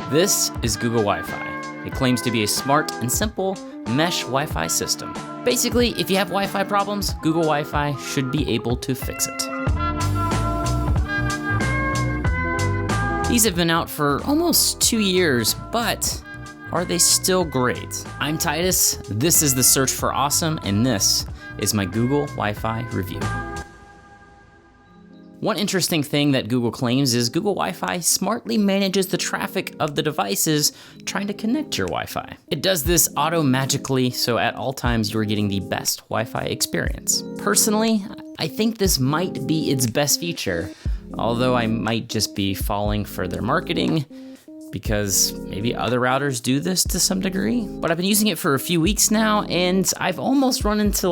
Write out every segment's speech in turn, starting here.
This is Google Wi-Fi. It claims to be a smart and simple mesh Wi-Fi system. Basically, if you have Wi-Fi problems, Google Wi-Fi should be able to fix it. These have been out for almost 2 years, but are they still great? I'm Titus, this is The Search for Awesome, and this is my Google Wi-Fi review. One interesting thing that Google claims is Google Wi-Fi smartly manages the traffic of the devices trying to connect to your Wi-Fi. It does this auto-magically, so at all times you're getting the best Wi-Fi experience. Personally, I think this might be its best feature, although I might just be falling for their marketing, because maybe other routers do this to some degree. But I've been using it for a few weeks now, and I've almost run into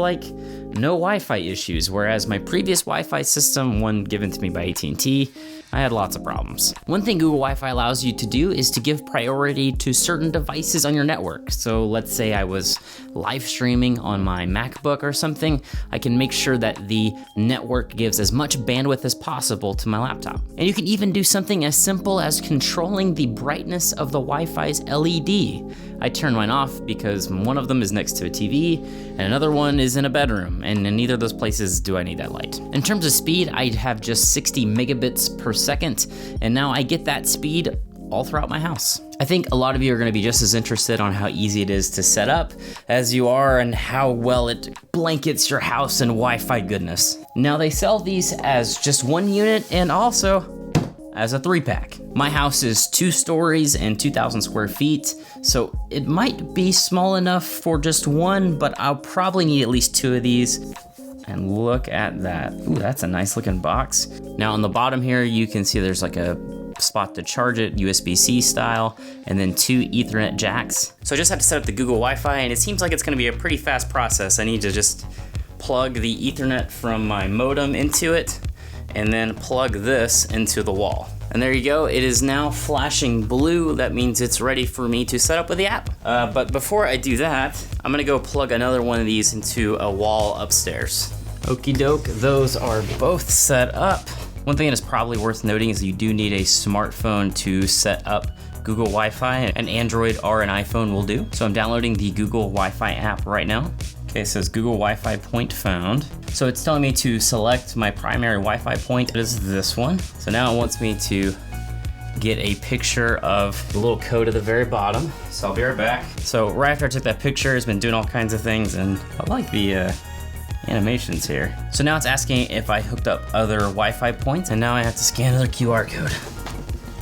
no Wi-Fi issues, whereas my previous Wi-Fi system, one given to me by AT&T, I had lots of problems. One thing Google Wi-Fi allows you to do is to give priority to certain devices on your network. So let's say I was live streaming on my MacBook or something, I can make sure that the network gives as much bandwidth as possible to my laptop. And you can even do something as simple as controlling the brightness of the Wi-Fi's LED. I turn mine off because one of them is next to a TV and another one is in a bedroom, and in neither of those places do I need that light. In terms of speed, I have just 60 megabits per second, and now I get that speed all throughout my house. I think a lot of you are going to be just as interested on how easy it is to set up as you are and how well it blankets your house in Wi-Fi goodness. Now they sell these as just one unit and also as a 3-pack. My house is 2 stories and 2,000 square feet, so it might be small enough for just one, but I'll probably need at least 2 of these. And look at that. Ooh, that's a nice looking box. Now on the bottom here, you can see there's a spot to charge it, USB-C style, and then 2 Ethernet jacks. So I just had to set up the Google Wi-Fi, and it seems like it's gonna be a pretty fast process. I need to just plug the Ethernet from my modem into it, and then plug this into the wall. And there you go, it is now flashing blue. That means it's ready for me to set up with the app. But before I do that, I'm gonna go plug another one of these into a wall upstairs. Okie doke, those are both set up. One thing that is probably worth noting is you do need a smartphone to set up Google Wi-Fi. An Android or an iPhone will do. So I'm downloading the Google Wi-Fi app right now. Okay, it says Google Wi-Fi point found. So it's telling me to select my primary Wi-Fi point. It is this one. So now it wants me to get a picture of the little code at the very bottom. So I'll be right back. So right after I took that picture, it's been doing all kinds of things, and I like the animations here. So now it's asking if I hooked up other Wi-Fi points, and now I have to scan another QR code.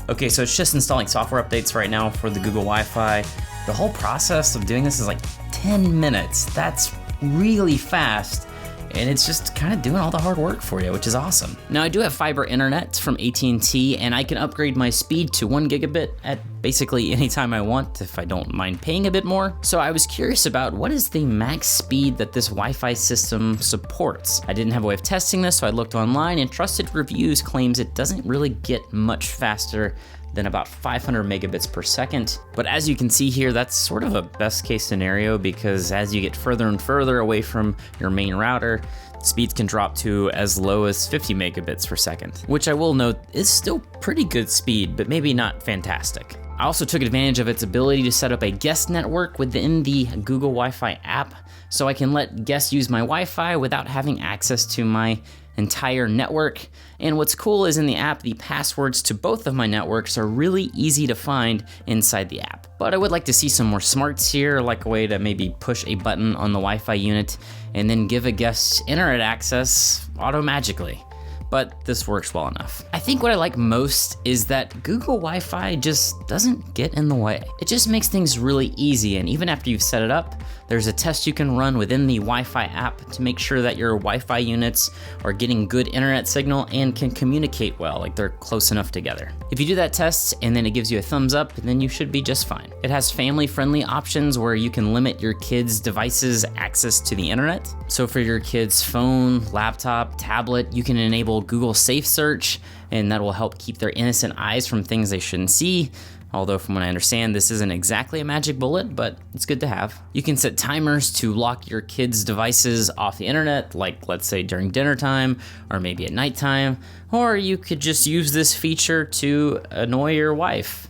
Okay, so it's just installing software updates right now for the Google Wi-Fi. The whole process of doing this is 10 minutes. That's really fast, and it's just kind of doing all the hard work for you, which is awesome. Now I do have fiber internet from AT&T, and I can upgrade my speed to 1 gigabit at basically any time I want if I don't mind paying a bit more. So I was curious about what is the max speed that this Wi-Fi system supports. I didn't have a way of testing this, so I looked online, and trusted reviews claims it doesn't really get much faster than about 500 megabits per second. But as you can see here, that's sort of a best case scenario, because as you get further and further away from your main router, speeds can drop to as low as 50 megabits per second, which I will note is still pretty good speed, but maybe not fantastic. I also took advantage of its ability to set up a guest network within the Google Wi-Fi app, so I can let guests use my Wi-Fi without having access to my entire network. And what's cool is in the app, the passwords to both of my networks are really easy to find inside the app. But I would like to see some more smarts here, like a way to maybe push a button on the Wi-Fi unit and then give a guest internet access auto-magically. But this works well enough. I think what I like most is that Google Wi-Fi just doesn't get in the way. It just makes things really easy, and even after you've set it up, there's a test you can run within the Wi-Fi app to make sure that your Wi-Fi units are getting good internet signal and can communicate well, like they're close enough together. If you do that test and then it gives you a thumbs up, then you should be just fine. It has family-friendly options where you can limit your kids' devices' access to the internet. So for your kids' phone, laptop, tablet, you can enable Google Safe Search, and that will help keep their innocent eyes from things they shouldn't see. Although from what I understand, this isn't exactly a magic bullet, but it's good to have. You can set timers to lock your kids' devices off the internet, like let's say during dinner time, or maybe at nighttime, or you could just use this feature to annoy your wife.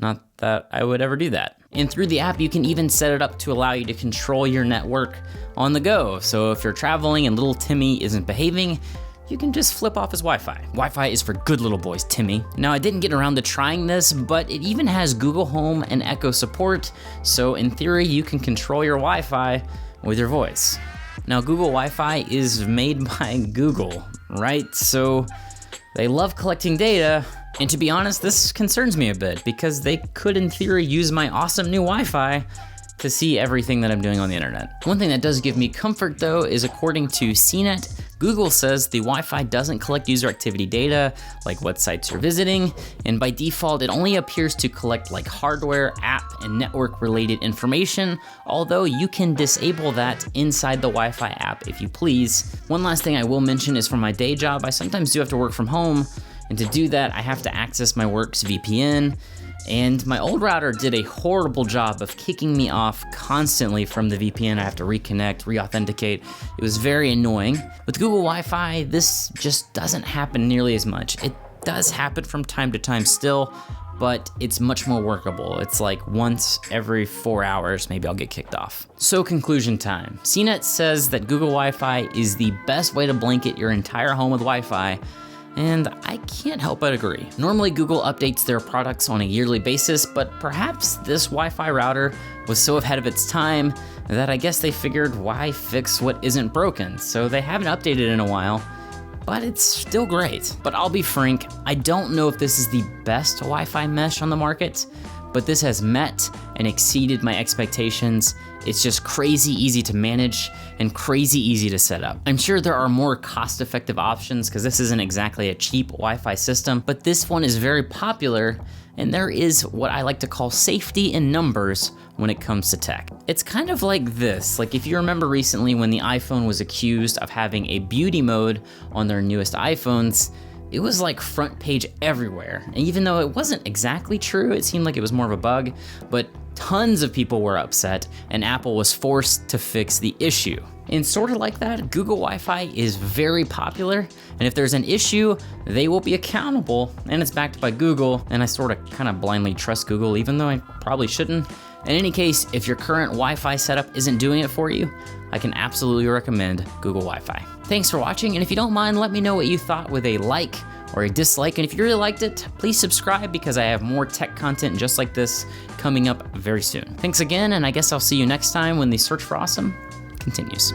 Not that I would ever do that. And through the app, you can even set it up to allow you to control your network on the go. So if you're traveling and little Timmy isn't behaving, you can just flip off his Wi-Fi. Wi-Fi is for good little boys, Timmy. Now, I didn't get around to trying this, but it even has Google Home and Echo support. So in theory, you can control your Wi-Fi with your voice. Now, Google Wi-Fi is made by Google, right? So they love collecting data. And to be honest, this concerns me a bit because they could, in theory, use my awesome new Wi-Fi to see everything that I'm doing on the internet. One thing that does give me comfort though is according to CNET, Google says the Wi-Fi doesn't collect user activity data, like what sites you're visiting, and by default, it only appears to collect like hardware, app, and network related information, although you can disable that inside the Wi-Fi app if you please. One last thing I will mention is for my day job, I sometimes do have to work from home, and to do that, I have to access my work's VPN, and my old router did a horrible job of kicking me off constantly from the VPN. I have to reconnect, re-authenticate. It was very annoying. With Google Wi-Fi, this just doesn't happen nearly as much. It does happen from time to time still, but it's much more workable. It's like once every 4 hours, maybe I'll get kicked off. So conclusion time. CNET says that Google Wi-Fi is the best way to blanket your entire home with Wi-Fi, and I can't help but agree. Normally Google updates their products on a yearly basis, but perhaps this Wi-Fi router was so ahead of its time that I guess they figured why fix what isn't broken, so they haven't updated in a while, but it's still great. But I'll be frank, I don't know if this is the best Wi-Fi mesh on the market, but this has met and exceeded my expectations. It's just crazy easy to manage and crazy easy to set up. I'm sure there are more cost-effective options because this isn't exactly a cheap Wi-Fi system, but this one is very popular, and there is what I like to call safety in numbers when it comes to tech. It's kind of like this, like if you remember recently when the iPhone was accused of having a beauty mode on their newest iPhones, it was like front page everywhere. And even though it wasn't exactly true, it seemed like it was more of a bug, but tons of people were upset and Apple was forced to fix the issue. And sort of like that, Google Wi-Fi is very popular, and if there's an issue, they will be accountable, and it's backed by Google, and I sort of kind of blindly trust Google, even though I probably shouldn't. In any case, if your current Wi-Fi setup isn't doing it for you, I can absolutely recommend Google Wi-Fi. Thanks for watching, and if you don't mind, let me know what you thought with a like or a dislike, and if you really liked it, please subscribe because I have more tech content just like this coming up very soon. Thanks again, and I guess I'll see you next time when the search for awesome continues.